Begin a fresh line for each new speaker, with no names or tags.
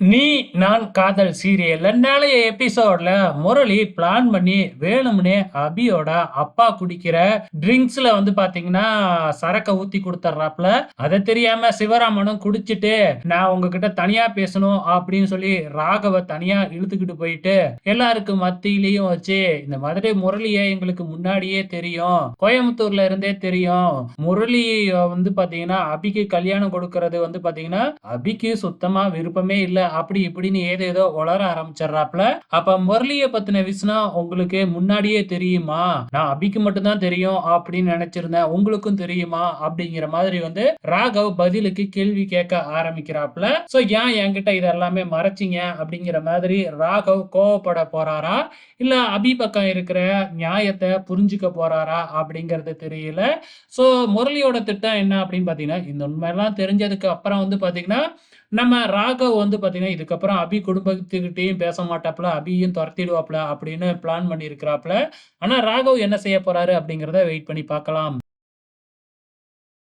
நீ நான் காதல் சீரியல்ல நாளைய எபிசோட்ல முரளி பிளான் பண்ணி வேணும்னே அபியோட அப்பா குடிக்கிற ட்ரிங்க்ஸ்ல பாத்தீங்கன்னா சரக்க ஊத்தி கொடுத்துட்றாப்ல. அதை தெரியாம சிவராமனும் குடிச்சிட்டு நான் உங்ககிட்ட தனியா பேசணும் அப்படின்னு சொல்லி ராகவ தனியா இழுத்துக்கிட்டு போயிட்டு எல்லாருக்கும் மத்தியிலையும் வச்சு இந்த மாதிரி முரளிய எங்களுக்கு முன்னாடியே தெரியும், கோயம்புத்தூர்ல இருந்தே தெரியும். முரளி பாத்தீங்கன்னா அபிக்கு கல்யாணம் கொடுக்கறது பாத்தீங்கன்னா அபிக்கு சுத்தமா விருப்பமே இல்ல, அப்படி இப்படின்னு ஏதேதோ உளர ஆரம்பிச்சிடுறாப்ல. அப்ப முரளிய பத்தின விஷயம் உங்களுக்கு முன்னாடியே தெரியுமா? நான் அபிக்கு மட்டும் தான் தெரியும் அப்படின்னு நினைச்சிருந்தேன், உங்களுக்கும் தெரியுமா அப்படிங்கிற மாதிரி ராகவ் பதிலுக்கு கேள்வி கேட்க ஆரம்பிக்கிறாப்ல. சோ ஏன் என்கிட்ட இதெல்லாமே மறைச்சிங்க அப்படிங்கிற மாதிரி ராகவ் கோவப்பட போறாரா, இல்ல அபி பக்கம் இருக்கிற நியாயத்தை புரிஞ்சுக்க போறாரா அப்படிங்கிறது தெரியல. சோ முரளியோட திட்டம் என்ன அப்படின்னு பாத்தீங்கன்னா, இந்த உண்மையெல்லாம் தெரிஞ்சதுக்கு அப்புறம் பாத்தீங்கன்னா நம்ம ராகவ் பாத்தீங்கன்னா இதுக்கப்புறம் அபி குடும்பத்துக்கிட்டையும் பேச மாட்டாப்ல, அபியும் துரத்திடுவாப்ல அப்படின்னு பிளான் பண்ணி இருக்கிறாப்ல. ஆனா ராகவ் என்ன செய்ய போறாரு அப்படிங்கிறத வெயிட் பண்ணி பார்க்கலாம்.